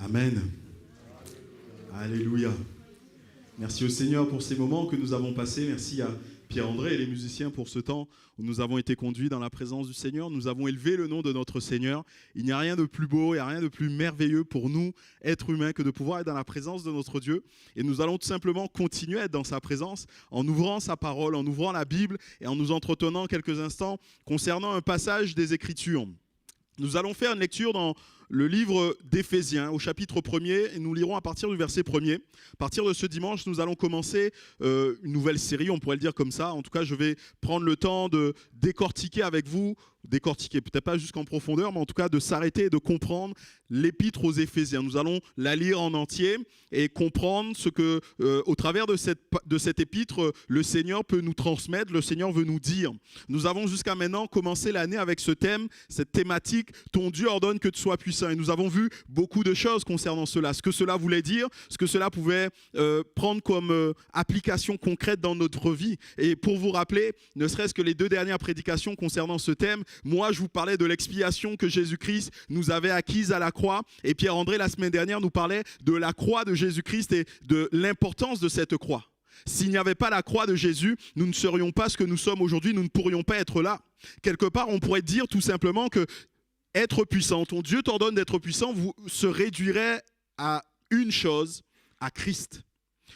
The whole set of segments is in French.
Amen. Alléluia. Merci au Seigneur pour ces moments que nous avons passés. Merci à Pierre-André et les musiciens pour ce temps où nous avons été conduits dans la présence du Seigneur. Nous avons élevé le nom de notre Seigneur. Il n'y a rien de plus beau, il n'y a rien de plus merveilleux pour nous, êtres humains, que de pouvoir être dans la présence de notre Dieu. Et nous allons tout simplement continuer à être dans sa présence en ouvrant sa parole, en ouvrant la Bible et en nous entretenant quelques instants concernant un passage des Écritures. Nous allons faire une lecture dans le livre d'Éphésiens au chapitre 1er et nous lirons à partir du verset 1er. À partir de ce dimanche, nous allons commencer une nouvelle série, on pourrait le dire comme ça. En tout cas, je vais prendre le temps de décortiquer avec vous, décortiquer peut-être pas jusqu'en profondeur, mais en tout cas de s'arrêter et de comprendre l'épître aux Éphésiens. Nous allons la lire en entier et comprendre ce que, au travers de cette épître, le Seigneur peut nous transmettre, le Seigneur veut nous dire. Nous avons jusqu'à maintenant commencé l'année avec ce thème, cette thématique, ton Dieu ordonne que tu sois puissant. Et nous avons vu beaucoup de choses concernant cela, ce que cela voulait dire, ce que cela pouvait prendre comme application concrète dans notre vie. Et pour vous rappeler, ne serait-ce que les 2 dernières prédications concernant ce thème, moi je vous parlais de l'expiation que Jésus-Christ nous avait acquise à la croix, et Pierre-André la semaine dernière nous parlait de la croix de Jésus-Christ et de l'importance de cette croix. S'il n'y avait pas la croix de Jésus, nous ne serions pas ce que nous sommes aujourd'hui, nous ne pourrions pas être là. Quelque part, on pourrait dire tout simplement que être puissant, ton Dieu t'ordonne d'être puissant, vous se réduirait à une chose, à Christ.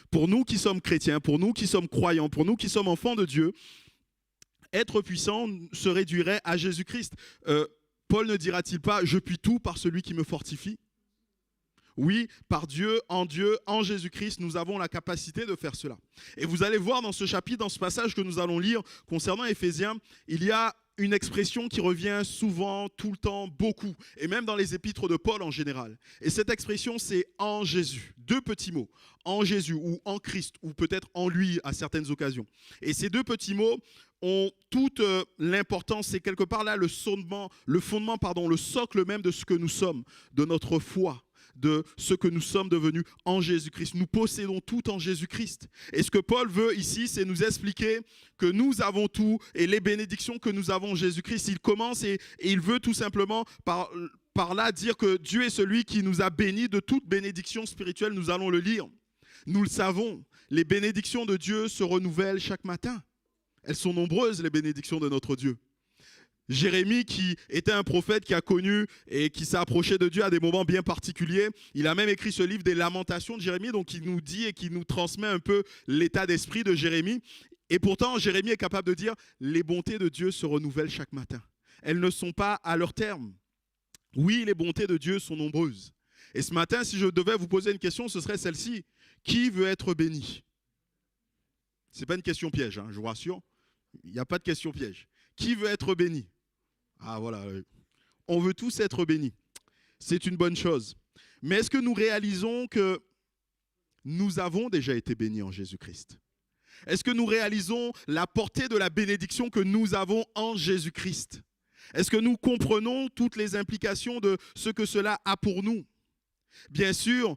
Pour nous qui sommes chrétiens, pour nous qui sommes croyants, pour nous qui sommes enfants de Dieu, être puissant se réduirait à Jésus-Christ. Paul ne dira-t-il pas « Je puis tout par celui qui me fortifie » ? Oui, par Dieu, en Jésus-Christ, nous avons la capacité de faire cela. Et vous allez voir dans ce chapitre, dans ce passage que nous allons lire concernant Éphésiens, il y a une expression qui revient souvent, tout le temps, beaucoup, et même dans les épîtres de Paul en général. Et cette expression, c'est « en Jésus ». 2 petits mots, « en Jésus » ou « en Christ » ou peut-être « en lui » à certaines occasions. Et ces 2 petits mots ont toute l'importance, c'est quelque part là le fondement, le socle même de ce que nous sommes, de notre foi, de ce que nous sommes devenus en Jésus-Christ. Nous possédons tout en Jésus-Christ. Et ce que Paul veut ici, c'est nous expliquer que nous avons tout et les bénédictions que nous avons en Jésus-Christ. Il commence et il veut tout simplement par là dire que Dieu est celui qui nous a bénis de toute bénédiction spirituelle. Nous allons le lire. Nous le savons, les bénédictions de Dieu se renouvellent chaque matin. Elles sont nombreuses, les bénédictions de notre Dieu. Jérémie, qui était un prophète qui a connu et qui s'est approché de Dieu à des moments bien particuliers, il a même écrit ce livre des Lamentations de Jérémie, donc il nous dit et qui nous transmet un peu l'état d'esprit de Jérémie. Et pourtant, Jérémie est capable de dire « Les bontés de Dieu se renouvellent chaque matin. Elles ne sont pas à leur terme. Oui, les bontés de Dieu sont nombreuses. » Et ce matin, si je devais vous poser une question, ce serait celle-ci. Qui veut être béni ? Ce n'est pas une question piège, hein, je vous rassure. Il n'y a pas de question piège. Qui veut être béni ? Ah voilà, on veut tous être bénis. C'est une bonne chose. Mais est-ce que nous réalisons que nous avons déjà été bénis en Jésus-Christ ? Est-ce que nous réalisons la portée de la bénédiction que nous avons en Jésus-Christ ? Est-ce que nous comprenons toutes les implications de ce que cela a pour nous ? Bien sûr,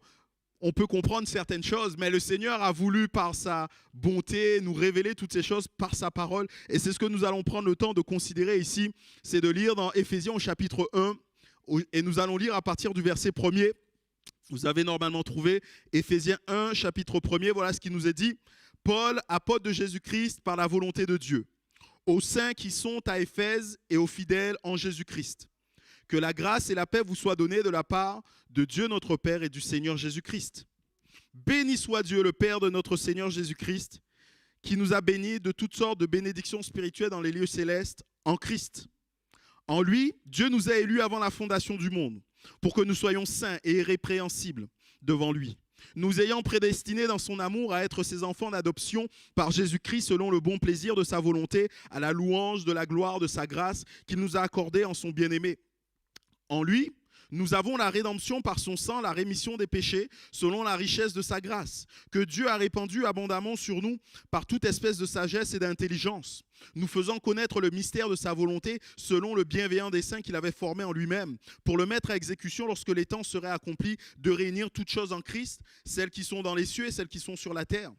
on peut comprendre certaines choses, mais le Seigneur a voulu par sa bonté nous révéler toutes ces choses par sa parole. Et c'est ce que nous allons prendre le temps de considérer ici, c'est de lire dans Éphésiens au chapitre 1, et nous allons lire à partir du verset 1er. Vous avez normalement trouvé Éphésiens 1, chapitre 1er, voilà ce qui nous est dit. « Paul, apôtre de Jésus-Christ par la volonté de Dieu, aux saints qui sont à Éphèse et aux fidèles en Jésus-Christ. Que la grâce et la paix vous soient données de la part de Dieu notre Père et du Seigneur Jésus-Christ. Béni soit Dieu, le Père de notre Seigneur Jésus-Christ, qui nous a bénis de toutes sortes de bénédictions spirituelles dans les lieux célestes en Christ. En lui, Dieu nous a élus avant la fondation du monde, pour que nous soyons saints et irrépréhensibles devant lui, nous ayant prédestinés dans son amour à être ses enfants d'adoption par Jésus-Christ selon le bon plaisir de sa volonté, à la louange de la gloire de sa grâce qu'il nous a accordée en son bien-aimé. En lui, nous avons la rédemption par son sang, la rémission des péchés, selon la richesse de sa grâce, que Dieu a répandue abondamment sur nous par toute espèce de sagesse et d'intelligence, nous faisant connaître le mystère de sa volonté, selon le bienveillant dessein qu'il avait formé en lui-même, pour le mettre à exécution lorsque les temps seraient accomplis, de réunir toutes choses en Christ, celles qui sont dans les cieux et celles qui sont sur la terre.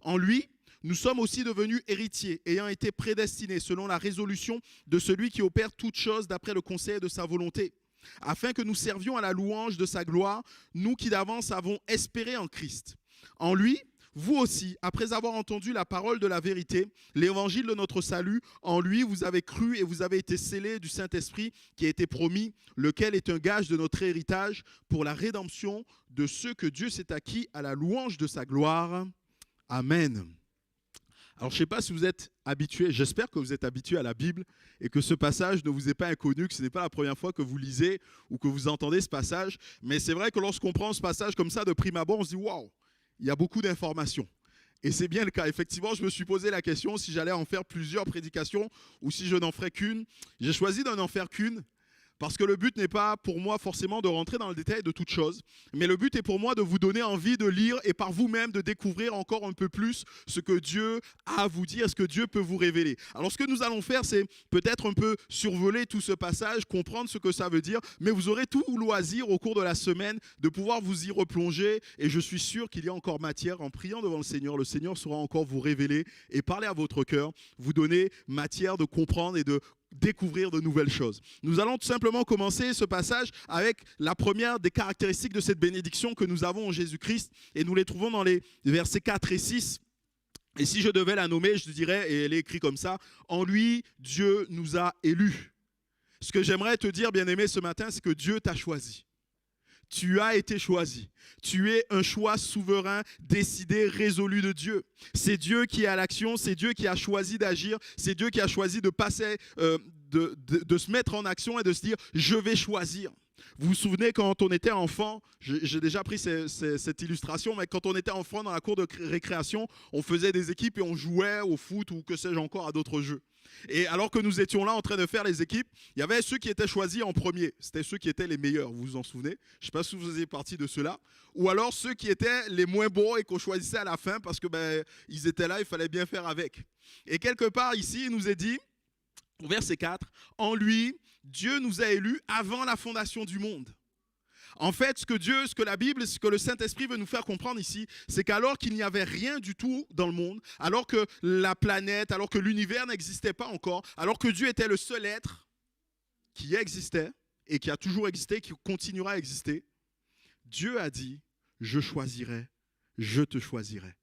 En lui, nous sommes aussi devenus héritiers, ayant été prédestinés selon la résolution de celui qui opère toutes choses d'après le conseil de sa volonté, afin que nous servions à la louange de sa gloire, nous qui d'avance avons espéré en Christ. En lui, vous aussi, après avoir entendu la parole de la vérité, l'évangile de notre salut, en lui vous avez cru et vous avez été scellés du Saint-Esprit qui a été promis, lequel est un gage de notre héritage pour la rédemption de ceux que Dieu s'est acquis à la louange de sa gloire. Amen. Alors je ne sais pas si vous êtes habitués, j'espère que vous êtes habitués à la Bible et que ce passage ne vous est pas inconnu, que ce n'est pas la première fois que vous lisez ou que vous entendez ce passage, mais c'est vrai que lorsqu'on prend ce passage comme ça de prime abord, on se dit « waouh !» Il y a beaucoup d'informations. Et c'est bien le cas. Effectivement, je me suis posé la question si j'allais en faire plusieurs prédications ou si je n'en ferais qu'une. J'ai choisi d'en en faire qu'une parce que le but n'est pas pour moi forcément de rentrer dans le détail de toute chose, mais le but est pour moi de vous donner envie de lire et par vous-même de découvrir encore un peu plus ce que Dieu a à vous dire, ce que Dieu peut vous révéler. Alors ce que nous allons faire, c'est peut-être un peu survoler tout ce passage, comprendre ce que ça veut dire, mais vous aurez tout loisir au cours de la semaine de pouvoir vous y replonger et je suis sûr qu'il y a encore matière en priant devant le Seigneur saura encore vous révéler et parler à votre cœur, vous donner matière de comprendre et de découvrir de nouvelles choses. Nous allons tout simplement commencer ce passage avec la première des caractéristiques de cette bénédiction que nous avons en Jésus-Christ et nous les trouvons dans les versets 4 et 6. Et si je devais la nommer, je dirais, et elle est écrite comme ça, « En lui, Dieu nous a élus ». Ce que j'aimerais te dire, bien-aimé, ce matin, c'est que Dieu t'a choisi. Tu as été choisi. Tu es un choix souverain, décidé, résolu de Dieu. C'est Dieu qui est à l'action, c'est Dieu qui a choisi d'agir, c'est Dieu qui a choisi de passer, de se mettre en action et de se dire « je vais choisir ». Vous vous souvenez quand on était enfant, j'ai déjà pris cette illustration, mais quand on était enfant dans la cour de récréation, on faisait des équipes et on jouait au foot ou que sais-je encore à d'autres jeux. Et alors que nous étions là en train de faire les équipes, il y avait ceux qui étaient choisis en premier. C'était ceux qui étaient les meilleurs, vous vous en souvenez? Je ne sais pas si vous faisiez partie de ceux-là. Ou alors ceux qui étaient les moins bons et qu'on choisissait à la fin parce que ils étaient là, il fallait bien faire avec. Et quelque part ici, il nous est dit, au verset 4, « En lui, Dieu nous a élus avant la fondation du monde. » En fait, ce que la Bible, ce que le Saint-Esprit veut nous faire comprendre ici, c'est qu'alors qu'il n'y avait rien du tout dans le monde, alors que la planète, alors que l'univers n'existait pas encore, alors que Dieu était le seul être qui existait et qui a toujours existé, qui continuera à exister, Dieu a dit, je choisirai, je te choisirai.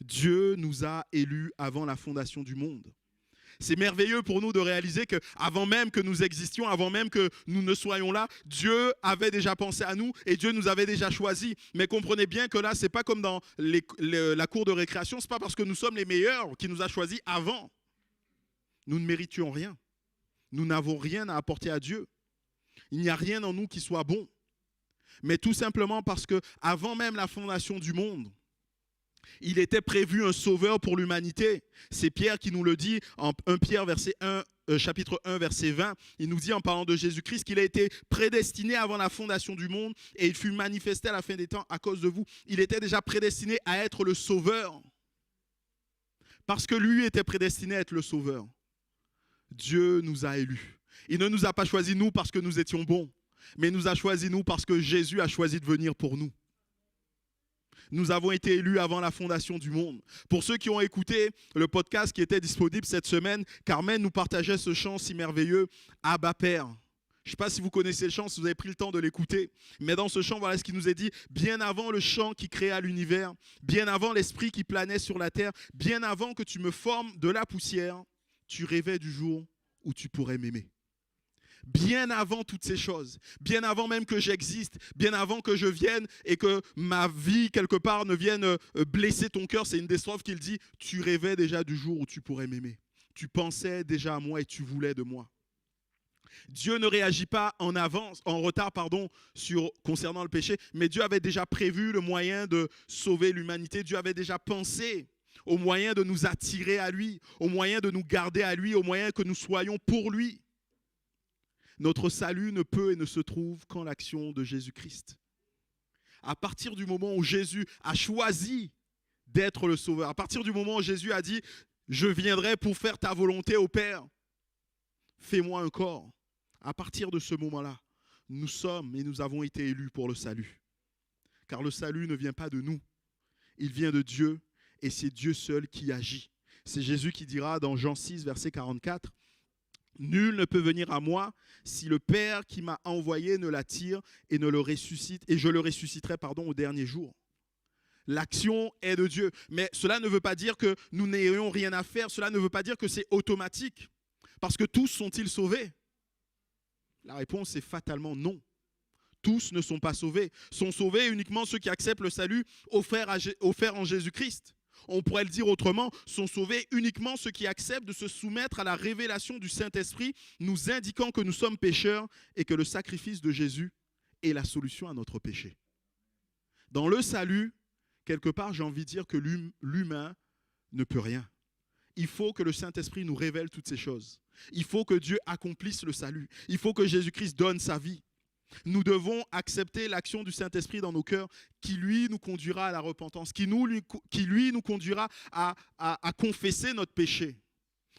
Dieu nous a élus avant la fondation du monde. C'est merveilleux pour nous de réaliser qu'avant même que nous existions, avant même que nous ne soyons là, Dieu avait déjà pensé à nous et Dieu nous avait déjà choisis. Mais comprenez bien que là, ce n'est pas comme dans la cour de récréation, ce n'est pas parce que nous sommes les meilleurs qu'il nous a choisis avant. Nous ne méritions rien. Nous n'avons rien à apporter à Dieu. Il n'y a rien en nous qui soit bon. Mais tout simplement parce qu'avant même la fondation du monde, il était prévu un sauveur pour l'humanité. C'est Pierre qui nous le dit en 1 Pierre chapitre 1, verset 20. Il nous dit en parlant de Jésus-Christ qu'il a été prédestiné avant la fondation du monde et il fut manifesté à la fin des temps à cause de vous. Il était déjà prédestiné à être le sauveur. Parce que lui était prédestiné à être le sauveur. Dieu nous a élus. Il ne nous a pas choisis nous parce que nous étions bons, mais il nous a choisis nous parce que Jésus a choisi de venir pour nous. Nous avons été élus avant la fondation du monde. Pour ceux qui ont écouté le podcast qui était disponible cette semaine, Carmen nous partageait ce chant si merveilleux, Abba Père. Je ne sais pas si vous connaissez le chant, si vous avez pris le temps de l'écouter, mais dans ce chant, voilà ce qu'il nous est dit. Bien avant le chant qui créa l'univers, bien avant l'esprit qui planait sur la terre, bien avant que tu me formes de la poussière, tu rêvais du jour où tu pourrais m'aimer. Bien avant toutes ces choses, bien avant même que j'existe, bien avant que je vienne et que ma vie, quelque part, ne vienne blesser ton cœur, c'est une des strophes qu'il dit, tu rêvais déjà du jour où tu pourrais m'aimer. Tu pensais déjà à moi et tu voulais de moi. Dieu ne réagit pas en retard, concernant le péché, mais Dieu avait déjà prévu le moyen de sauver l'humanité. Dieu avait déjà pensé au moyen de nous attirer à lui, au moyen de nous garder à lui, au moyen que nous soyons pour lui. Notre salut ne peut et ne se trouve qu'en l'action de Jésus-Christ. À partir du moment où Jésus a choisi d'être le Sauveur, à partir du moment où Jésus a dit « Je viendrai pour faire ta volonté au Père, fais-moi un corps », à partir de ce moment-là, nous sommes et nous avons été élus pour le salut. Car le salut ne vient pas de nous, il vient de Dieu et c'est Dieu seul qui agit. C'est Jésus qui dira dans Jean 6, verset 44, Nul ne peut venir à moi si le Père qui m'a envoyé ne l'attire et ne le ressuscite, et je le ressusciterai au dernier jour. L'action est de Dieu. Mais cela ne veut pas dire que nous n'ayons rien à faire. Cela ne veut pas dire que c'est automatique. Parce que tous sont-ils sauvés? La réponse est fatalement non. Tous ne sont pas sauvés. Sont sauvés uniquement ceux qui acceptent le salut offert en Jésus-Christ. On pourrait le dire autrement, sont sauvés uniquement ceux qui acceptent de se soumettre à la révélation du Saint-Esprit, nous indiquant que nous sommes pécheurs et que le sacrifice de Jésus est la solution à notre péché. Dans le salut, quelque part, j'ai envie de dire que l'humain ne peut rien. Il faut que le Saint-Esprit nous révèle toutes ces choses. Il faut que Dieu accomplisse le salut. Il faut que Jésus-Christ donne sa vie. Nous devons accepter l'action du Saint-Esprit dans nos cœurs qui, lui, nous conduira à la repentance, qui lui, nous conduira à confesser notre péché.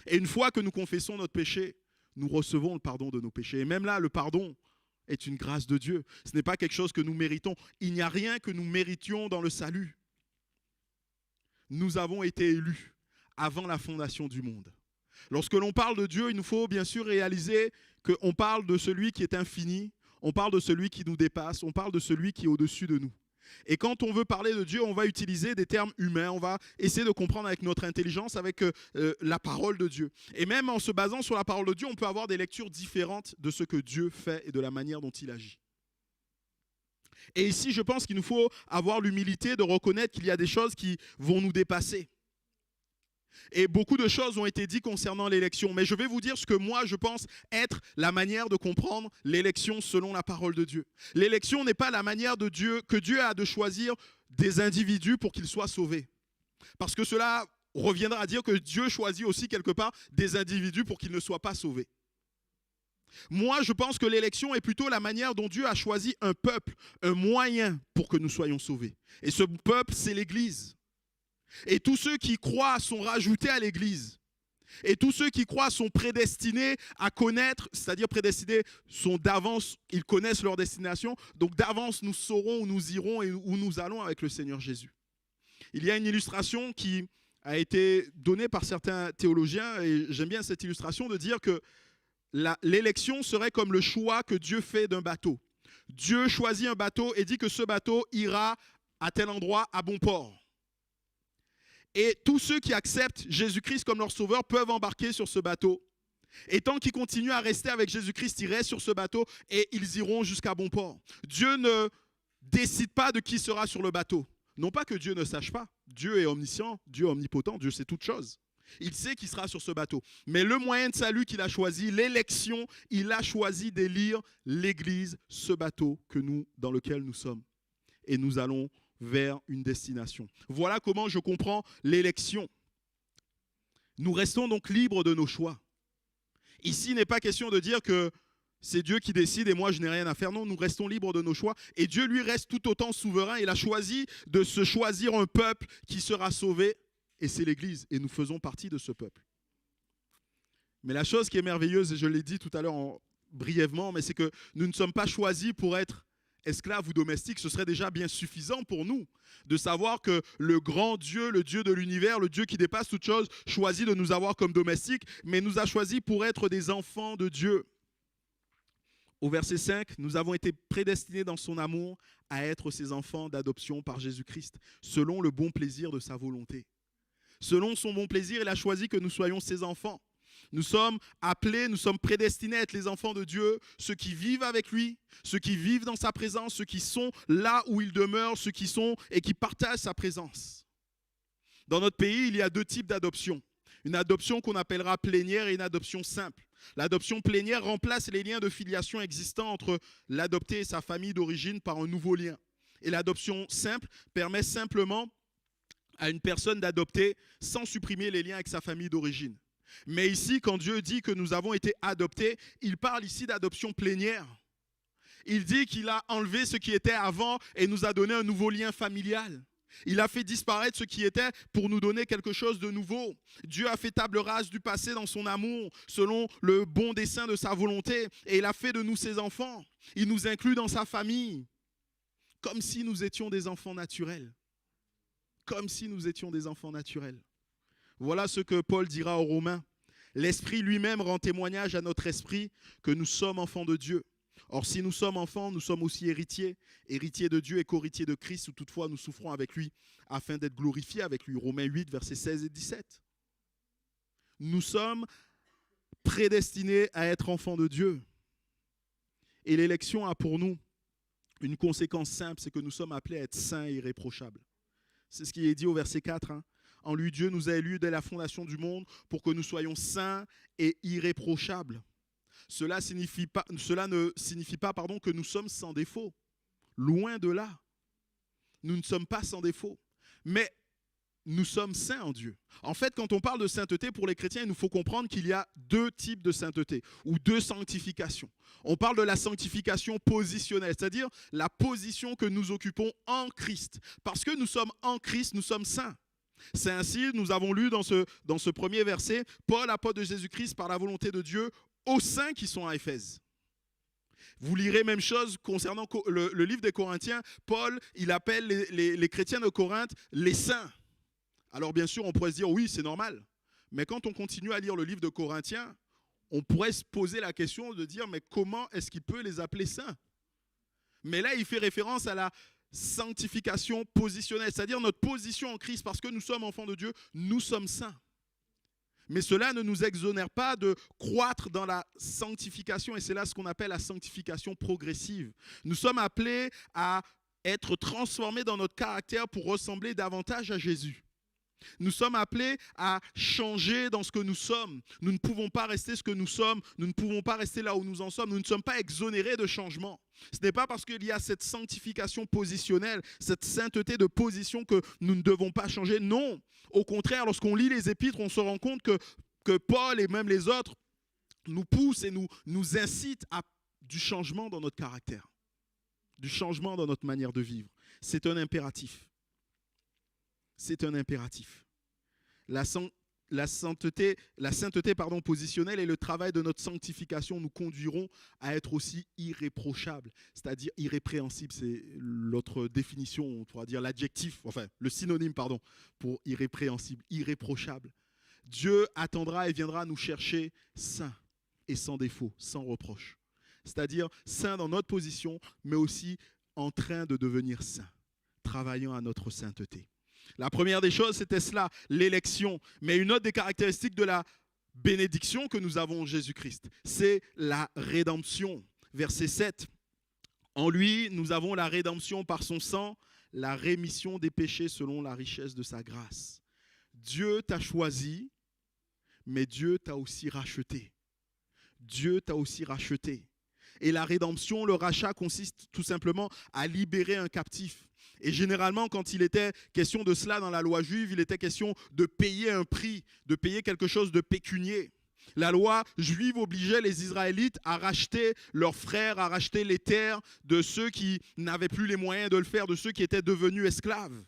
Et une fois que nous confessons notre péché, nous recevons le pardon de nos péchés. Et même là, le pardon est une grâce de Dieu. Ce n'est pas quelque chose que nous méritons. Il n'y a rien que nous méritions dans le salut. Nous avons été élus avant la fondation du monde. Lorsque l'on parle de Dieu, il nous faut bien sûr réaliser qu'on parle de celui qui est infini, on parle de celui qui nous dépasse, on parle de celui qui est au-dessus de nous. Et quand on veut parler de Dieu, on va utiliser des termes humains, on va essayer de comprendre avec notre intelligence, avec la parole de Dieu. Et même en se basant sur la parole de Dieu, on peut avoir des lectures différentes de ce que Dieu fait et de la manière dont il agit. Et ici, je pense qu'il nous faut avoir l'humilité de reconnaître qu'il y a des choses qui vont nous dépasser. Et beaucoup de choses ont été dites concernant l'élection. Mais je vais vous dire ce que moi, je pense être la manière de comprendre l'élection selon la parole de Dieu. L'élection n'est pas la manière de Dieu, que Dieu a de choisir des individus pour qu'ils soient sauvés. Parce que cela reviendra à dire que Dieu choisit aussi quelque part des individus pour qu'ils ne soient pas sauvés. Moi, je pense que l'élection est plutôt la manière dont Dieu a choisi un peuple, un moyen pour que nous soyons sauvés. Et ce peuple, c'est l'Église. Et tous ceux qui croient sont rajoutés à l'Église. Et tous ceux qui croient sont prédestinés à connaître, c'est-à-dire prédestinés sont d'avance, ils connaissent leur destination. Donc d'avance, nous saurons où nous irons et où nous allons avec le Seigneur Jésus. Il y a une illustration qui a été donnée par certains théologiens, et j'aime bien cette illustration, de dire que l'élection serait comme le choix que Dieu fait d'un bateau. Dieu choisit un bateau et dit que ce bateau ira à tel endroit à bon port. Et tous ceux qui acceptent Jésus-Christ comme leur sauveur peuvent embarquer sur ce bateau. Et tant qu'ils continuent à rester avec Jésus-Christ, ils restent sur ce bateau et ils iront jusqu'à bon port. Dieu ne décide pas de qui sera sur le bateau. Non pas que Dieu ne sache pas. Dieu est omniscient, Dieu est omnipotent, Dieu sait toutes choses. Il sait qui sera sur ce bateau. Mais le moyen de salut qu'il a choisi, l'élection, il a choisi d'élire l'Église, ce bateau dans lequel nous sommes. Et nous allons vers une destination. Voilà comment je comprends l'élection. Nous restons donc libres de nos choix. Ici, il n'est pas question de dire que c'est Dieu qui décide et moi je n'ai rien à faire. Non, nous restons libres de nos choix. Et Dieu, lui, reste tout autant souverain. Il a choisi de se choisir un peuple qui sera sauvé. Et c'est l'Église. Et nous faisons partie de ce peuple. Mais la chose qui est merveilleuse, et je l'ai dit tout à l'heure brièvement, mais c'est que nous ne sommes pas choisis pour être esclaves ou domestiques. Ce serait déjà bien suffisant pour nous de savoir que le grand Dieu, le Dieu de l'univers, le Dieu qui dépasse toute chose, choisit de nous avoir comme domestiques, mais nous a choisis pour être des enfants de Dieu. Au verset 5, nous avons été prédestinés dans son amour à être ses enfants d'adoption par Jésus-Christ, selon le bon plaisir de sa volonté. Selon son bon plaisir, il a choisi que nous soyons ses enfants. Nous sommes appelés, nous sommes prédestinés à être les enfants de Dieu, ceux qui vivent avec lui, ceux qui vivent dans sa présence, ceux qui sont là où il demeure, ceux qui sont et qui partagent sa présence. Dans notre pays, il y a deux types d'adoption. Une adoption qu'on appellera plénière et une adoption simple. L'adoption plénière remplace les liens de filiation existants entre l'adopté et sa famille d'origine par un nouveau lien. Et l'adoption simple permet simplement à une personne d'adopter sans supprimer les liens avec sa famille d'origine. Mais ici, quand Dieu dit que nous avons été adoptés, il parle ici d'adoption plénière. Il dit qu'il a enlevé ce qui était avant et nous a donné un nouveau lien familial. Il a fait disparaître ce qui était pour nous donner quelque chose de nouveau. Dieu a fait table rase du passé dans son amour, selon le bon dessein de sa volonté. Et il a fait de nous ses enfants. Il nous inclut dans sa famille, comme si nous étions des enfants naturels. Comme si nous étions des enfants naturels. Voilà ce que Paul dira aux Romains. L'Esprit lui-même rend témoignage à notre esprit que nous sommes enfants de Dieu. Or, si nous sommes enfants, nous sommes aussi héritiers, héritiers de Dieu et co-héritiers de Christ, ou toutefois nous souffrons avec lui, afin d'être glorifiés avec lui. Romains 8, versets 16 et 17. Nous sommes prédestinés à être enfants de Dieu. Et l'élection a pour nous une conséquence simple, c'est que nous sommes appelés à être saints et irréprochables. C'est ce qui est dit au verset 4. En lui, Dieu nous a élus dès la fondation du monde pour que nous soyons saints et irréprochables. Cela ne signifie pas que nous sommes sans défaut. Loin de là. Nous ne sommes pas sans défaut. Mais nous sommes saints en Dieu. En fait, quand on parle de sainteté, pour les chrétiens, il nous faut comprendre qu'il y a deux types de sainteté ou deux sanctifications. On parle de la sanctification positionnelle, c'est-à-dire la position que nous occupons en Christ. Parce que nous sommes en Christ, nous sommes saints. C'est ainsi, nous avons lu dans ce premier verset, Paul, apôtre de Jésus-Christ, par la volonté de Dieu, aux saints qui sont à Éphèse. Vous lirez même chose concernant le livre des Corinthiens. Paul, il appelle les chrétiens de Corinthe les saints. Alors bien sûr, on pourrait se dire, oui, c'est normal. Mais quand on continue à lire le livre de Corinthiens, on pourrait se poser la question de dire, mais comment est-ce qu'il peut les appeler saints? Mais là, il fait référence à la sanctification positionnelle, c'est-à-dire notre position en Christ, parce que nous sommes enfants de Dieu, nous sommes saints. Mais cela ne nous exonère pas de croître dans la sanctification, et c'est là ce qu'on appelle la sanctification progressive. Nous sommes appelés à être transformés dans notre caractère pour ressembler davantage à Jésus. Nous sommes appelés à changer dans ce que nous sommes. Nous ne pouvons pas rester ce que nous sommes. Nous ne pouvons pas rester là où nous en sommes. Nous ne sommes pas exonérés de changement. Ce n'est pas parce qu'il y a cette sanctification positionnelle, cette sainteté de position que nous ne devons pas changer. Non, au contraire, lorsqu'on lit les épîtres, on se rend compte que Paul et même les autres nous poussent et nous incitent à du changement dans notre caractère, du changement dans notre manière de vivre. C'est un impératif. C'est un impératif. La sainteté positionnelle et le travail de notre sanctification nous conduiront à être aussi irréprochables, c'est-à-dire irrépréhensibles. C'est l'autre définition, on pourra dire l'adjectif, enfin le synonyme, pour irrépréhensible, irréprochable. Dieu attendra et viendra nous chercher saints et sans défaut, sans reproche. C'est-à-dire saints dans notre position, mais aussi en train de devenir saints, travaillant à notre sainteté. La première des choses, c'était cela, l'élection. Mais une autre des caractéristiques de la bénédiction que nous avons en Jésus-Christ, c'est la rédemption. Verset 7. En lui, nous avons la rédemption par son sang, la rémission des péchés selon la richesse de sa grâce. Dieu t'a choisi, mais Dieu t'a aussi racheté. Dieu t'a aussi racheté. Et la rédemption, le rachat consiste tout simplement à libérer un captif. Et généralement, quand il était question de cela dans la loi juive, il était question de payer un prix, de payer quelque chose de pécunier. La loi juive obligeait les Israélites à racheter leurs frères, à racheter les terres de ceux qui n'avaient plus les moyens de le faire, de ceux qui étaient devenus esclaves.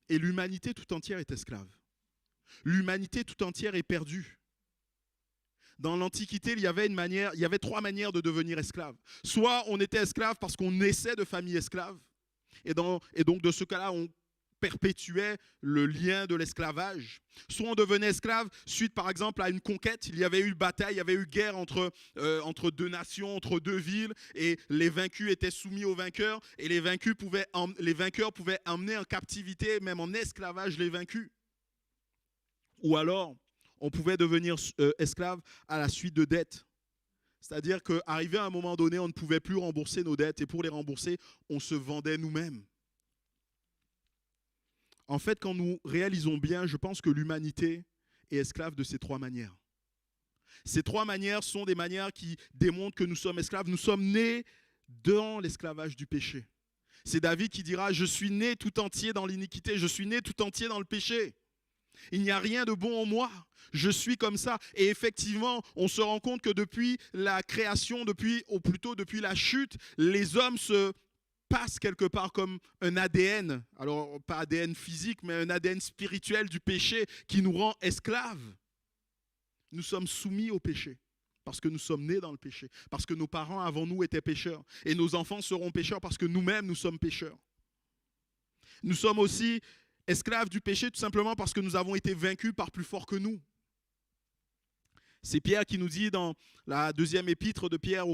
Et l'humanité tout entière est esclave. L'humanité tout entière est perdue. Dans l'Antiquité, il y avait trois manières de devenir esclave. Soit on était esclave parce qu'on naissait de famille esclave, et donc de ce cas-là, on perpétuait le lien de l'esclavage. Soit on devenait esclave suite, par exemple, à une conquête. Il y avait eu bataille, il y avait eu guerre entre deux nations, entre deux villes, et les vaincus étaient soumis aux vainqueurs, et les vainqueurs pouvaient emmener en captivité, même en esclavage, les vaincus. Ou alors, on pouvait devenir esclave à la suite de dettes. C'est-à-dire qu'arrivé à un moment donné, on ne pouvait plus rembourser nos dettes, et pour les rembourser, on se vendait nous-mêmes. En fait, quand nous réalisons bien, je pense que l'humanité est esclave de ces trois manières. Ces trois manières sont des manières qui démontrent que nous sommes esclaves. Nous sommes nés dans l'esclavage du péché. C'est David qui dira « Je suis né tout entier dans l'iniquité, je suis né tout entier dans le péché. Il n'y a rien de bon en moi, je suis comme ça. » Et effectivement, on se rend compte que depuis la création, depuis la chute, les hommes se passent quelque part comme un ADN, alors pas ADN physique, mais un ADN spirituel du péché qui nous rend esclaves. Nous sommes soumis au péché parce que nous sommes nés dans le péché, parce que nos parents avant nous étaient pécheurs, et nos enfants seront pécheurs parce que nous-mêmes nous sommes pécheurs. Nous sommes aussi esclaves du péché tout simplement parce que nous avons été vaincus par plus fort que nous. C'est Pierre qui nous dit dans la deuxième épître de Pierre,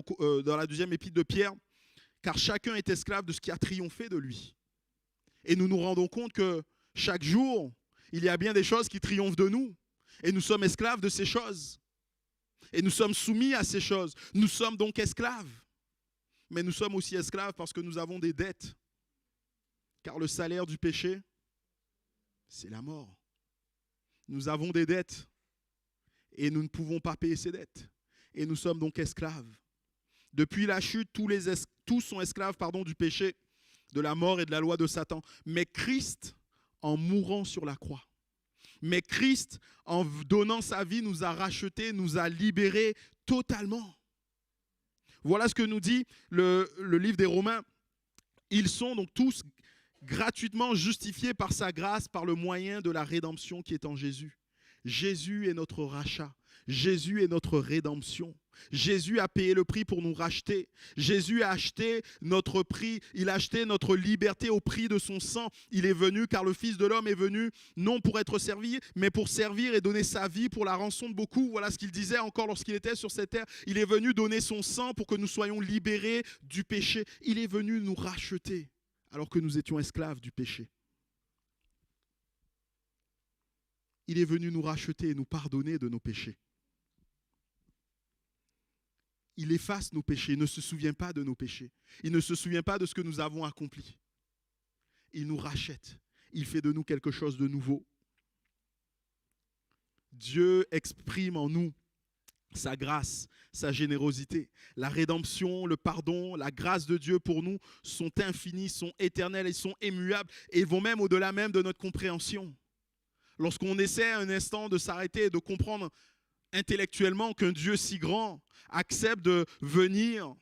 car chacun est esclave de ce qui a triomphé de lui. Et nous nous rendons compte que chaque jour, il y a bien des choses qui triomphent de nous. Et nous sommes esclaves de ces choses. Et nous sommes soumis à ces choses. Nous sommes donc esclaves. Mais nous sommes aussi esclaves parce que nous avons des dettes. Car le salaire du péché, c'est la mort. Nous avons des dettes. Et nous ne pouvons pas payer ces dettes. Et nous sommes donc esclaves. Depuis la chute, tous sont esclaves du péché, de la mort et de la loi de Satan. Mais Christ, en mourant sur la croix, mais Christ, en donnant sa vie, nous a rachetés, nous a libérés totalement. Voilà ce que nous dit le livre des Romains. Ils sont donc tous gratuitement justifiés par sa grâce, par le moyen de la rédemption qui est en Jésus. Jésus est notre rachat. Jésus est notre rédemption. Jésus a payé le prix pour nous racheter. Jésus a acheté notre prix. Il a acheté notre liberté au prix de son sang. Il est venu car le Fils de l'homme est venu non pour être servi, mais pour servir et donner sa vie pour la rançon de beaucoup. Voilà ce qu'il disait encore lorsqu'il était sur cette terre. Il est venu donner son sang pour que nous soyons libérés du péché. Il est venu nous racheter alors que nous étions esclaves du péché. Il est venu nous racheter et nous pardonner de nos péchés. Il efface nos péchés, il ne se souvient pas de nos péchés. Il ne se souvient pas de ce que nous avons accompli. Il nous rachète. Il fait de nous quelque chose de nouveau. Dieu exprime en nous sa grâce, sa générosité. La rédemption, le pardon, la grâce de Dieu pour nous sont infinies, sont éternelles et sont immuables et vont même au-delà même de notre compréhension. Lorsqu'on essaie un instant de s'arrêter et de comprendre intellectuellement qu'un Dieu si grand accepte de venir,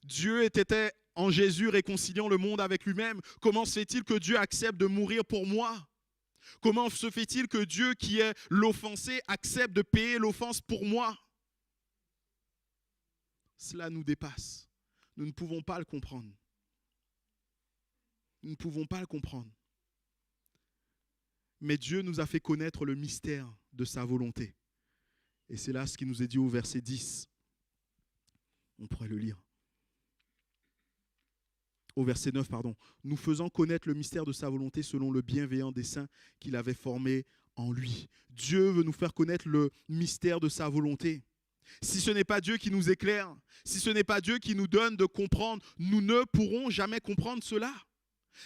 Dieu était en Jésus réconciliant le monde avec lui-même. Comment se fait-il que Dieu accepte de mourir pour moi? Comment se fait-il que Dieu qui est l'offensé accepte de payer l'offense pour moi? Cela nous dépasse. Nous ne pouvons pas le comprendre. Nous ne pouvons pas le comprendre. Mais Dieu nous a fait connaître le mystère de sa volonté. Et c'est là ce qui nous est dit au verset 10. On pourrait le lire. Au verset 9, pardon. Nous faisant connaître le mystère de sa volonté selon le bienveillant dessein qu'il avait formé en lui. Dieu veut nous faire connaître le mystère de sa volonté. Si ce n'est pas Dieu qui nous éclaire, si ce n'est pas Dieu qui nous donne de comprendre, nous ne pourrons jamais comprendre cela.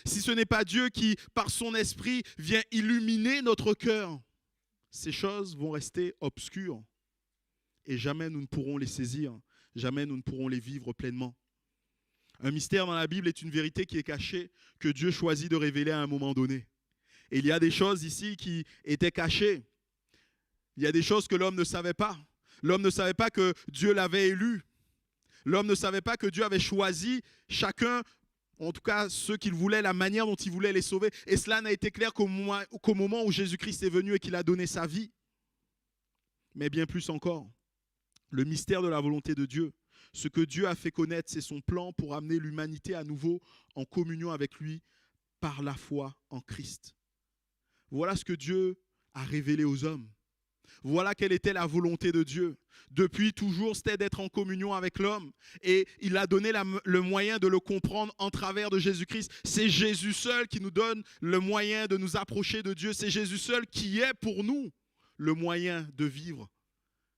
Si ce n'est pas Dieu qui, par son esprit, vient illuminer notre cœur, ces choses vont rester obscures et jamais nous ne pourrons les saisir, jamais nous ne pourrons les vivre pleinement. Un mystère dans la Bible est une vérité qui est cachée, que Dieu choisit de révéler à un moment donné. Et il y a des choses ici qui étaient cachées. Il y a des choses que l'homme ne savait pas. L'homme ne savait pas que Dieu l'avait élu. L'homme ne savait pas que Dieu avait choisi chacun, en tout cas ceux qu'il voulait, la manière dont il voulait les sauver. Et cela n'a été clair qu'au moment où Jésus-Christ est venu et qu'il a donné sa vie. Mais bien plus encore, le mystère de la volonté de Dieu. Ce que Dieu a fait connaître, c'est son plan pour amener l'humanité à nouveau en communion avec lui par la foi en Christ. Voilà ce que Dieu a révélé aux hommes. Voilà quelle était la volonté de Dieu. Depuis toujours, c'était d'être en communion avec l'homme. Et il a donné le moyen de le comprendre en travers de Jésus-Christ. C'est Jésus seul qui nous donne le moyen de nous approcher de Dieu. C'est Jésus seul qui est pour nous le moyen de vivre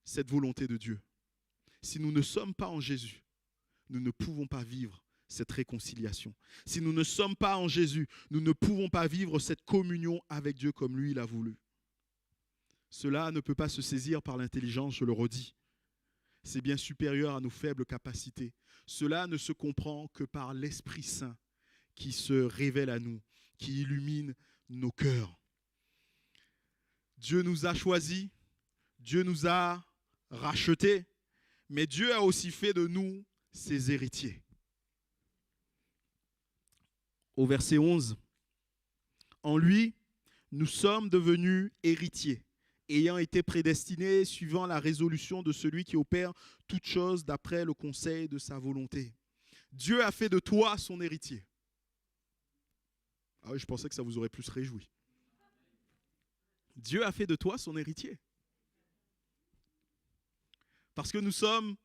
cette volonté de Dieu. Si nous ne sommes pas en Jésus, nous ne pouvons pas vivre cette réconciliation. Si nous ne sommes pas en Jésus, nous ne pouvons pas vivre cette communion avec Dieu comme lui l'a voulu. Cela ne peut pas se saisir par l'intelligence, je le redis. C'est bien supérieur à nos faibles capacités. Cela ne se comprend que par l'Esprit Saint qui se révèle à nous, qui illumine nos cœurs. Dieu nous a choisis, Dieu nous a rachetés, mais Dieu a aussi fait de nous ses héritiers. Au verset 11, en lui, nous sommes devenus héritiers, ayant été prédestinés suivant la résolution de celui qui opère toutes choses d'après le conseil de sa volonté. Dieu a fait de toi son héritier. Ah oui, je pensais que ça vous aurait plus réjoui. Dieu a fait de toi son héritier. Parce que nous sommes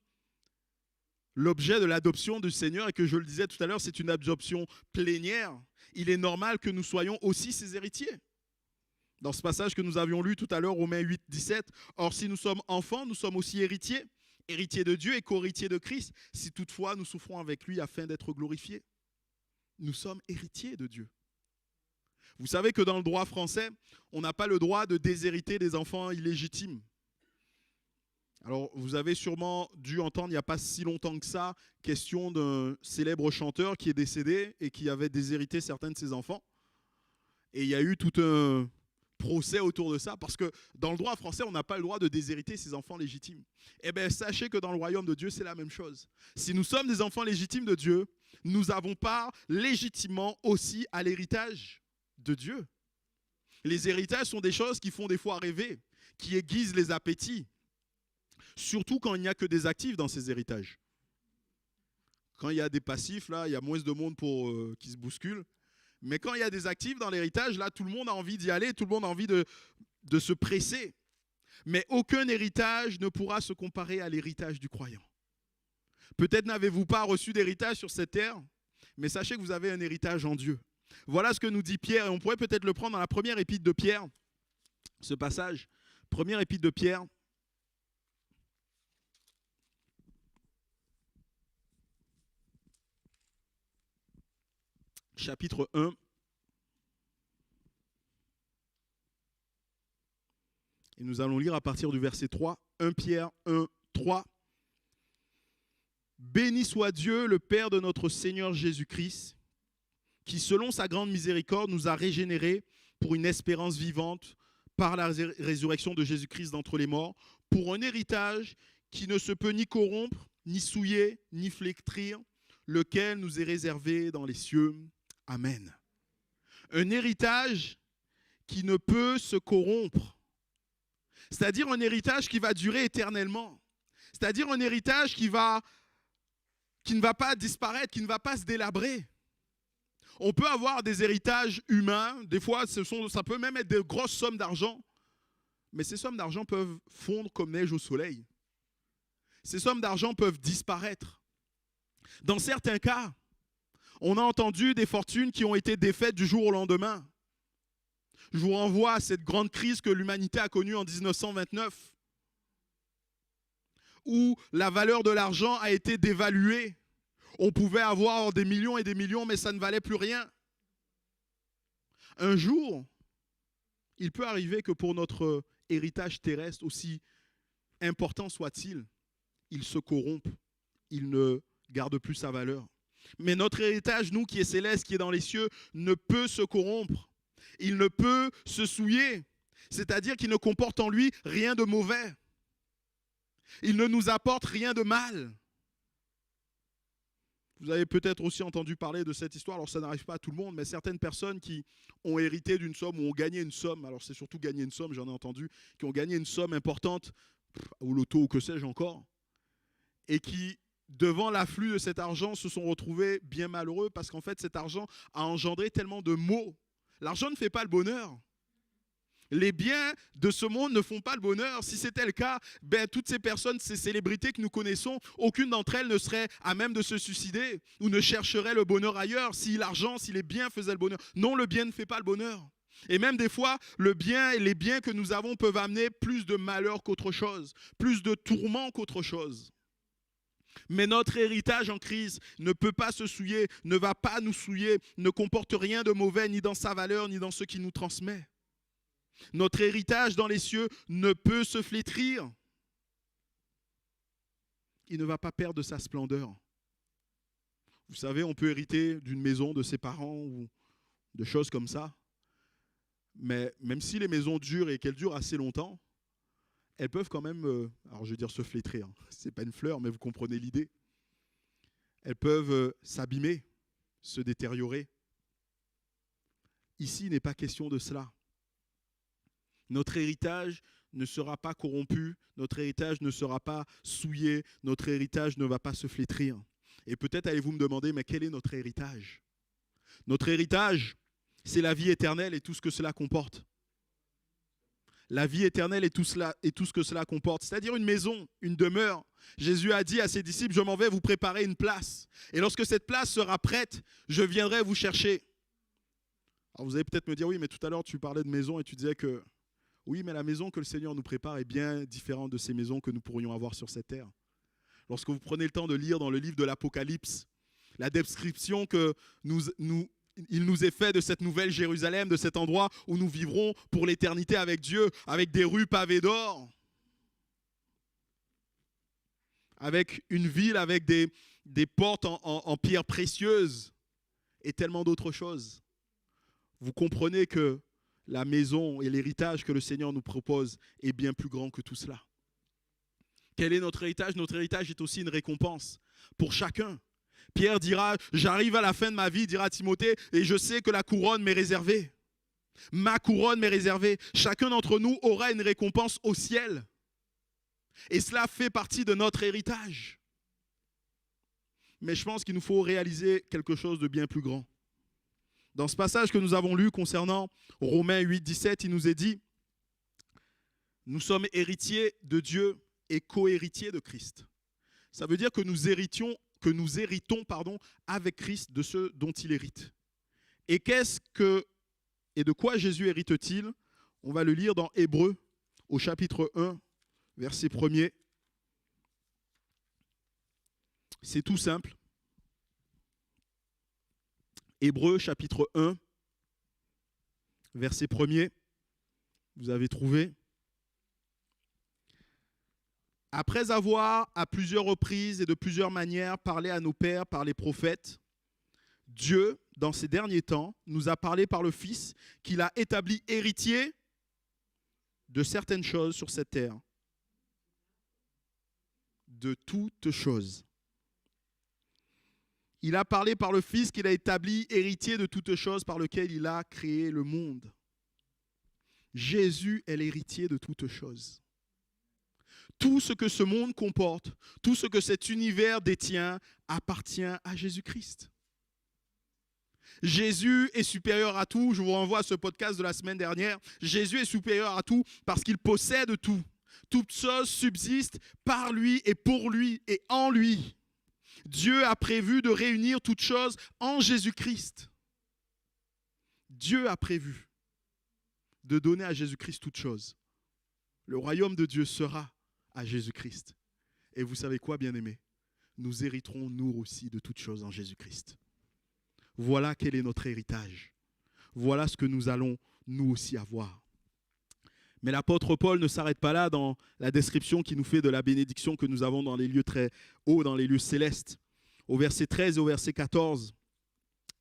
l'objet de l'adoption du Seigneur et que je le disais tout à l'heure, c'est une adoption plénière. Il est normal que nous soyons aussi ses héritiers. Dans ce passage que nous avions lu tout à l'heure, Romains 8, 17, « Or, si nous sommes enfants, nous sommes aussi héritiers, héritiers de Dieu et co-héritiers de Christ, si toutefois nous souffrons avec lui afin d'être glorifiés. » Nous sommes héritiers de Dieu. Vous savez que dans le droit français, on n'a pas le droit de déshériter des enfants illégitimes. Alors, vous avez sûrement dû entendre, il n'y a pas si longtemps que ça, question d'un célèbre chanteur qui est décédé et qui avait déshérité certains de ses enfants. Et il y a eu tout un procès autour de ça, parce que dans le droit français, on n'a pas le droit de déshériter ses enfants légitimes. Eh bien, sachez que dans le royaume de Dieu, c'est la même chose. Si nous sommes des enfants légitimes de Dieu, nous avons part légitimement aussi à l'héritage de Dieu. Les héritages sont des choses qui font des fois rêver, qui aiguisent les appétits. Surtout quand il n'y a que des actifs dans ces héritages. Quand il y a des passifs, là, il y a moins de monde pour qui se bouscule. Mais quand il y a des actifs dans l'héritage, là, tout le monde a envie d'y aller, tout le monde a envie de se presser. Mais aucun héritage ne pourra se comparer à l'héritage du croyant. Peut-être n'avez-vous pas reçu d'héritage sur cette terre, mais sachez que vous avez un héritage en Dieu. Voilà ce que nous dit Pierre, et on pourrait peut-être le prendre dans la première épître de Pierre, ce passage. Première épître de Pierre. Chapitre 1. Et nous allons lire à partir du verset 3. 1 Pierre 1, 3. Béni soit Dieu, le Père de notre Seigneur Jésus-Christ, qui, selon sa grande miséricorde, nous a régénérés pour une espérance vivante par la résurrection de Jésus-Christ d'entre les morts, pour un héritage qui ne se peut ni corrompre, ni souiller, ni flétrir, lequel nous est réservé dans les cieux. Amen. Un héritage qui ne peut se corrompre. C'est-à-dire un héritage qui va durer éternellement. C'est-à-dire un héritage qui ne va pas disparaître, qui ne va pas se délabrer. On peut avoir des héritages humains, des fois ça peut même être de grosses sommes d'argent, mais ces sommes d'argent peuvent fondre comme neige au soleil. Ces sommes d'argent peuvent disparaître. Dans certains cas, on a entendu des fortunes qui ont été défaites du jour au lendemain. Je vous renvoie à cette grande crise que l'humanité a connue en 1929, où la valeur de l'argent a été dévaluée. On pouvait avoir des millions et des millions, mais ça ne valait plus rien. Un jour, il peut arriver que pour notre héritage terrestre, aussi important soit-il, il se corrompe, il ne garde plus sa valeur. Mais notre héritage, nous qui est céleste, qui est dans les cieux, ne peut se corrompre. Il ne peut se souiller. C'est-à-dire qu'il ne comporte en lui rien de mauvais. Il ne nous apporte rien de mal. Vous avez peut-être aussi entendu parler de cette histoire, alors ça n'arrive pas à tout le monde, mais certaines personnes qui ont hérité d'une somme ou ont gagné une somme, alors c'est surtout gagner une somme, j'en ai entendu, qui ont gagné une somme importante, au loto ou que sais-je encore, et qui, devant l'afflux de cet argent, se sont retrouvés bien malheureux parce qu'en fait cet argent a engendré tellement de maux. L'argent ne fait pas le bonheur. Les biens de ce monde ne font pas le bonheur. Si c'était le cas, toutes ces personnes, ces célébrités que nous connaissons, aucune d'entre elles ne serait à même de se suicider ou ne chercherait le bonheur ailleurs si l'argent, si les biens faisaient le bonheur. Non, le bien ne fait pas le bonheur. Et même des fois, le bien et les biens que nous avons peuvent amener plus de malheur qu'autre chose, plus de tourments qu'autre chose. Mais notre héritage en Christ ne peut pas se souiller, ne va pas nous souiller, ne comporte rien de mauvais ni dans sa valeur ni dans ce qu'il nous transmet. Notre héritage dans les cieux ne peut se flétrir. Il ne va pas perdre sa splendeur. Vous savez, on peut hériter d'une maison de ses parents ou de choses comme ça. Mais même si les maisons durent et qu'elles durent assez longtemps, elles peuvent quand même, alors je veux dire se flétrir, ce n'est pas une fleur, mais vous comprenez l'idée. Elles peuvent s'abîmer, se détériorer. Ici, il n'est pas question de cela. Notre héritage ne sera pas corrompu, notre héritage ne sera pas souillé, notre héritage ne va pas se flétrir. Et peut-être allez-vous me demander, mais quel est notre héritage? Notre héritage, c'est la vie éternelle et tout ce que cela comporte. la vie éternelle et tout ce que cela comporte, c'est-à-dire une maison, une demeure. Jésus a dit à ses disciples, je m'en vais vous préparer une place. Et lorsque cette place sera prête, je viendrai vous chercher. Alors vous allez peut-être me dire, oui, mais tout à l'heure tu parlais de maison et tu disais que, oui, mais la maison que le Seigneur nous prépare est bien différente de ces maisons que nous pourrions avoir sur cette terre. Lorsque vous prenez le temps de lire dans le livre de l'Apocalypse, la description que il nous est fait de cette nouvelle Jérusalem, de cet endroit où nous vivrons pour l'éternité avec Dieu, avec des rues pavées d'or, avec une ville, avec des portes en pierres précieuses et tellement d'autres choses. Vous comprenez que la maison et l'héritage que le Seigneur nous propose est bien plus grand que tout cela. Quel est notre héritage? Notre héritage est aussi une récompense pour chacun. Pierre dira, j'arrive à la fin de ma vie, dira Timothée, et je sais que la couronne m'est réservée. Ma couronne m'est réservée. Chacun d'entre nous aura une récompense au ciel. Et cela fait partie de notre héritage. Mais je pense qu'il nous faut réaliser quelque chose de bien plus grand. Dans ce passage que nous avons lu concernant Romains 8, 17, il nous est dit, nous sommes héritiers de Dieu et co-héritiers de Christ. Ça veut dire que nous héritons avec Christ de ce dont il hérite. Et de quoi Jésus hérite-t-il? On va le lire dans Hébreux, au chapitre 1, verset 1er. C'est tout simple. Hébreux, chapitre 1, verset 1er. Vous avez trouvé? Après avoir, à plusieurs reprises et de plusieurs manières, parlé à nos pères par les prophètes, Dieu, dans ces derniers temps, nous a parlé par le Fils qu'il a établi héritier de certaines choses sur cette terre. De toutes choses. Il a parlé par le Fils qu'il a établi héritier de toutes choses par lequel il a créé le monde. Jésus est l'héritier de toutes choses. Tout ce que ce monde comporte, tout ce que cet univers détient, appartient à Jésus-Christ. Jésus est supérieur à tout. Je vous renvoie à ce podcast de la semaine dernière. Jésus est supérieur à tout parce qu'il possède tout. Toute chose subsiste par lui et pour lui et en lui. Dieu a prévu de réunir toutes choses en Jésus-Christ. Dieu a prévu de donner à Jésus-Christ toutes choses. Le royaume de Dieu sera à Jésus-Christ. Et vous savez quoi, bien-aimés? Nous hériterons, nous aussi, de toutes choses en Jésus-Christ. Voilà quel est notre héritage. Voilà ce que nous allons, nous aussi, avoir. Mais l'apôtre Paul ne s'arrête pas là dans la description qu'il nous fait de la bénédiction que nous avons dans les lieux très hauts, dans les lieux célestes. Au verset 13 et au verset 14,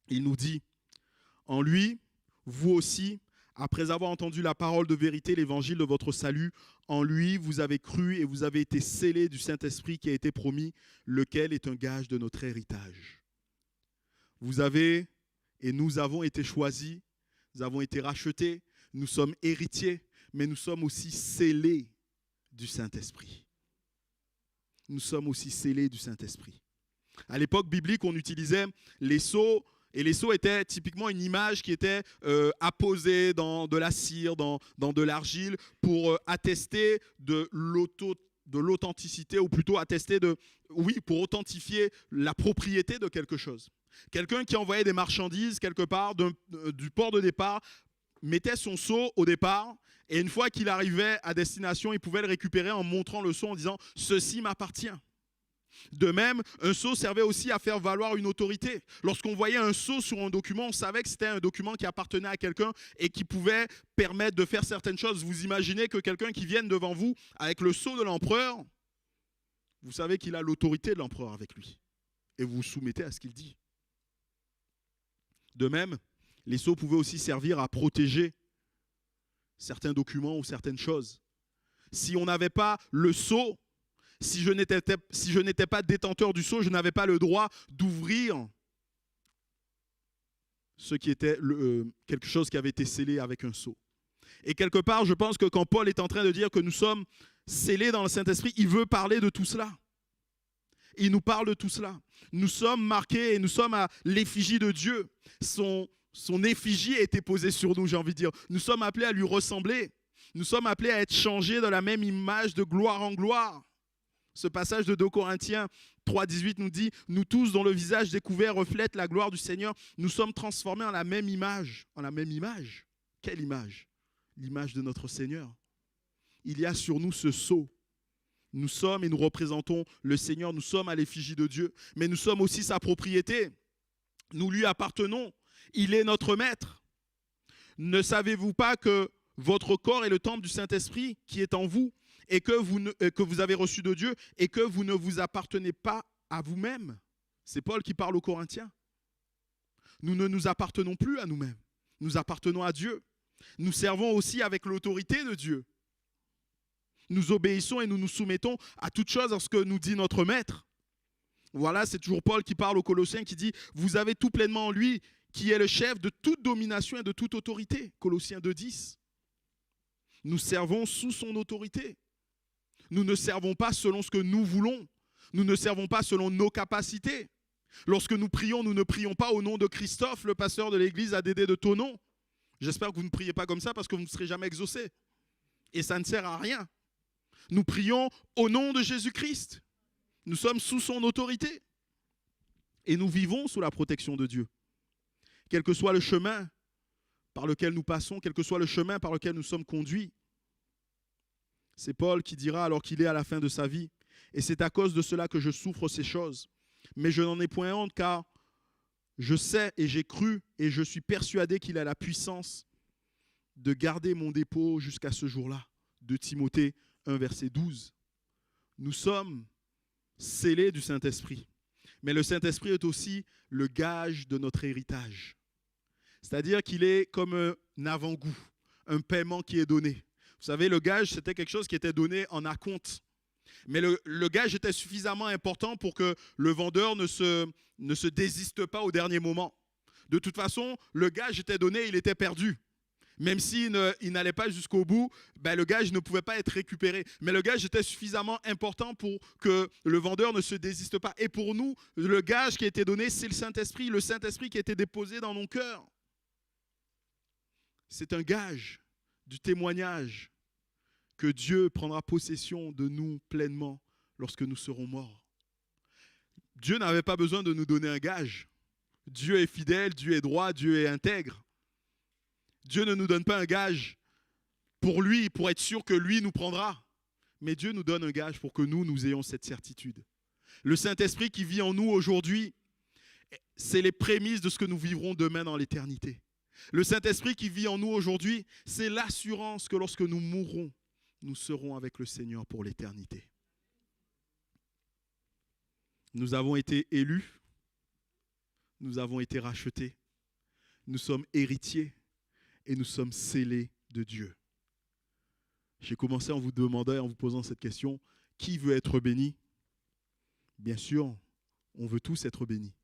il nous dit « En lui, vous aussi, après avoir entendu la parole de vérité, l'évangile de votre salut, en lui, vous avez cru et vous avez été scellés du Saint-Esprit qui a été promis, lequel est un gage de notre héritage. Vous avez et nous avons été choisis, nous avons été rachetés, nous sommes héritiers, mais nous sommes aussi scellés du Saint-Esprit. Nous sommes aussi scellés du Saint-Esprit. À l'époque biblique, on utilisait les sceaux. Et les sceaux étaient typiquement une image qui était apposée dans de la cire, dans de l'argile, pour attester de l'authenticité, ou plutôt attester pour authentifier la propriété de quelque chose. Quelqu'un qui envoyait des marchandises quelque part du port de départ mettait son sceau au départ, et une fois qu'il arrivait à destination, il pouvait le récupérer en montrant le sceau en disant « Ceci m'appartient ». De même, un sceau servait aussi à faire valoir une autorité. Lorsqu'on voyait un sceau sur un document, on savait que c'était un document qui appartenait à quelqu'un et qui pouvait permettre de faire certaines choses. Vous imaginez que quelqu'un qui vienne devant vous avec le sceau de l'empereur, vous savez qu'il a l'autorité de l'empereur avec lui. Et vous vous soumettez à ce qu'il dit. De même, les sceaux pouvaient aussi servir à protéger certains documents ou certaines choses. Si on n'avait pas le sceau, si je n'étais pas détenteur du sceau, je n'avais pas le droit d'ouvrir ce qui était quelque chose qui avait été scellé avec un sceau. Et quelque part, je pense que quand Paul est en train de dire que nous sommes scellés dans le Saint-Esprit, il veut parler de tout cela. Il nous parle de tout cela. Nous sommes marqués et nous sommes à l'effigie de Dieu. Son effigie a été posée sur nous, j'ai envie de dire. Nous sommes appelés à lui ressembler. Nous sommes appelés à être changés de la même image de gloire en gloire. Ce passage de 2 Corinthiens 3,18 nous dit « Nous tous, dont le visage découvert reflète la gloire du Seigneur, nous sommes transformés en la même image. » En la même image. Quelle image? L'image de notre Seigneur. Il y a sur nous ce sceau. Nous sommes et nous représentons le Seigneur. Nous sommes à l'effigie de Dieu. Mais nous sommes aussi sa propriété. Nous lui appartenons. Il est notre maître. Ne savez-vous pas que votre corps est le temple du Saint-Esprit qui est en vous et que vous avez reçu de Dieu et que vous ne vous appartenez pas à vous-même? C'est Paul qui parle aux Corinthiens. Nous ne nous appartenons plus à nous-mêmes. Nous appartenons à Dieu. Nous servons aussi avec l'autorité de Dieu. Nous obéissons et nous nous soumettons à toute chose à ce que nous dit notre Maître. Voilà, c'est toujours Paul qui parle aux Colossiens, qui dit « Vous avez tout pleinement en lui, qui est le chef de toute domination et de toute autorité. » Colossiens 2,10. Nous servons sous son autorité. Nous ne servons pas selon ce que nous voulons. Nous ne servons pas selon nos capacités. Lorsque nous prions, nous ne prions pas au nom de Christophe, le pasteur de l'église à Dédé de Thonon. J'espère que vous ne priez pas comme ça parce que vous ne serez jamais exaucés. Et ça ne sert à rien. Nous prions au nom de Jésus-Christ. Nous sommes sous son autorité. Et nous vivons sous la protection de Dieu. Quel que soit le chemin par lequel nous passons, quel que soit le chemin par lequel nous sommes conduits, c'est Paul qui dira alors qu'il est à la fin de sa vie, « Et c'est à cause de cela que je souffre ces choses. Mais je n'en ai point honte, car je sais et j'ai cru et je suis persuadé qu'il a la puissance de garder mon dépôt jusqu'à ce jour-là. » De Timothée 1, verset 12. Nous sommes scellés du Saint-Esprit. Mais le Saint-Esprit est aussi le gage de notre héritage. C'est-à-dire qu'il est comme un avant-goût, un paiement qui est donné. Vous savez, le gage, c'était quelque chose qui était donné en acompte. Mais le gage était suffisamment important pour que le vendeur ne se désiste pas au dernier moment. De toute façon, le gage était donné, il était perdu. Même s'il n'allait pas jusqu'au bout, le gage ne pouvait pas être récupéré. Mais le gage était suffisamment important pour que le vendeur ne se désiste pas. Et pour nous, le gage qui a été donné, c'est le Saint-Esprit qui a été déposé dans nos cœurs. C'est un gage du témoignage que Dieu prendra possession de nous pleinement lorsque nous serons morts. Dieu n'avait pas besoin de nous donner un gage. Dieu est fidèle, Dieu est droit, Dieu est intègre. Dieu ne nous donne pas un gage pour lui, pour être sûr que lui nous prendra. Mais Dieu nous donne un gage pour que nous ayons cette certitude. Le Saint-Esprit qui vit en nous aujourd'hui, c'est les prémices de ce que nous vivrons demain dans l'éternité. Le Saint-Esprit qui vit en nous aujourd'hui, c'est l'assurance que lorsque nous mourrons, nous serons avec le Seigneur pour l'éternité. Nous avons été élus, nous avons été rachetés, nous sommes héritiers et nous sommes scellés de Dieu. J'ai commencé en vous demandant, en vous posant cette question, qui veut être béni? Bien sûr, on veut tous être bénis.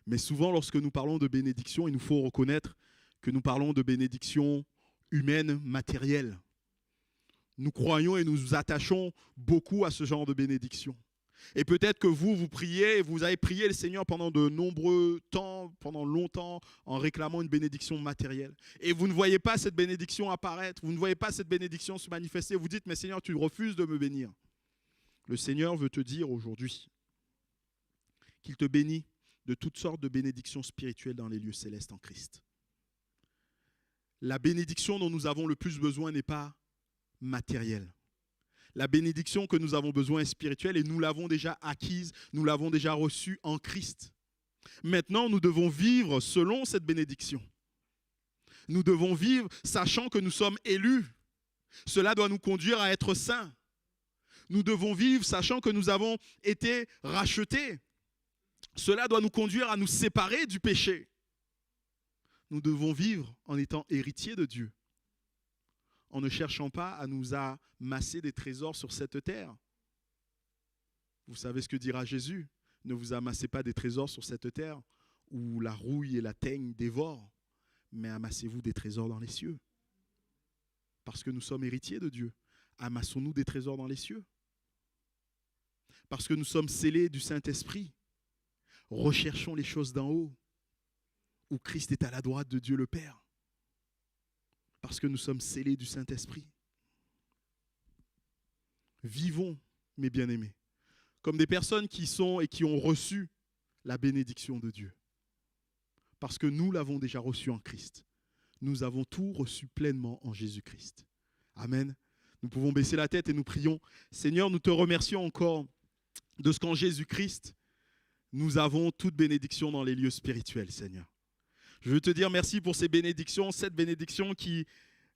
Mais souvent, lorsque nous parlons de bénédiction, il nous faut reconnaître que nous parlons de bénédiction humaine, matérielle. Nous croyons et nous attachons beaucoup à ce genre de bénédiction. Et peut-être que vous priez, vous avez prié le Seigneur pendant de nombreux temps, pendant longtemps, en réclamant une bénédiction matérielle. Et vous ne voyez pas cette bénédiction apparaître, vous ne voyez pas cette bénédiction se manifester. Vous dites, mais Seigneur, tu refuses de me bénir. Le Seigneur veut te dire aujourd'hui qu'il te bénit de toutes sortes de bénédictions spirituelles dans les lieux célestes en Christ. La bénédiction dont nous avons le plus besoin n'est pas matérielle. La bénédiction que nous avons besoin est spirituelle et nous l'avons déjà acquise, nous l'avons déjà reçue en Christ. Maintenant, nous devons vivre selon cette bénédiction. Nous devons vivre sachant que nous sommes élus. Cela doit nous conduire à être saints. Nous devons vivre sachant que nous avons été rachetés. Cela doit nous conduire à nous séparer du péché. Nous devons vivre en étant héritiers de Dieu, en ne cherchant pas à nous amasser des trésors sur cette terre. Vous savez ce que dira Jésus? Ne vous amassez pas des trésors sur cette terre où la rouille et la teigne dévorent, mais amassez-vous des trésors dans les cieux. Parce que nous sommes héritiers de Dieu, amassons-nous des trésors dans les cieux. Parce que nous sommes scellés du Saint-Esprit, recherchons les choses d'en haut, où Christ est à la droite de Dieu le Père. Parce que nous sommes scellés du Saint-Esprit. Vivons, mes bien-aimés, comme des personnes qui sont et qui ont reçu la bénédiction de Dieu. Parce que nous l'avons déjà reçu en Christ. Nous avons tout reçu pleinement en Jésus-Christ. Amen. Nous pouvons baisser la tête et nous prions. Seigneur, nous te remercions encore de ce qu'en Jésus-Christ, nous avons toute bénédiction dans les lieux spirituels, Seigneur. Je veux te dire merci pour ces bénédictions, cette bénédiction qui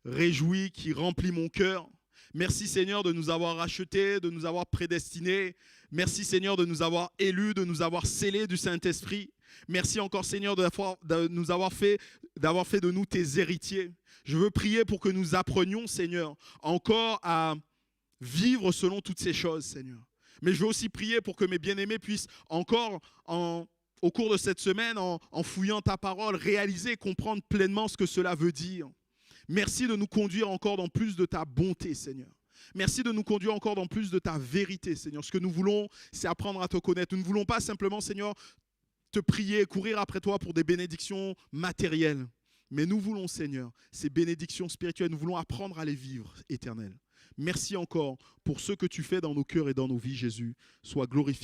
réjouit, qui remplit mon cœur. Merci Seigneur de nous avoir rachetés, de nous avoir prédestinés. Merci Seigneur de nous avoir élus, de nous avoir scellés du Saint-Esprit. Merci encore Seigneur d'avoir fait de nous tes héritiers. Je veux prier pour que nous apprenions Seigneur encore à vivre selon toutes ces choses Seigneur. Mais je veux aussi prier pour que mes bien-aimés puissent encore au cours de cette semaine, en fouillant ta parole, réaliser et comprendre pleinement ce que cela veut dire. Merci de nous conduire encore dans plus de ta bonté, Seigneur. Merci de nous conduire encore dans plus de ta vérité, Seigneur. Ce que nous voulons, c'est apprendre à te connaître. Nous ne voulons pas simplement, Seigneur, te prier, courir après toi pour des bénédictions matérielles. Mais nous voulons, Seigneur, ces bénédictions spirituelles, nous voulons apprendre à les vivre, Éternel. Merci encore pour ce que tu fais dans nos cœurs et dans nos vies, Jésus. Sois glorifié.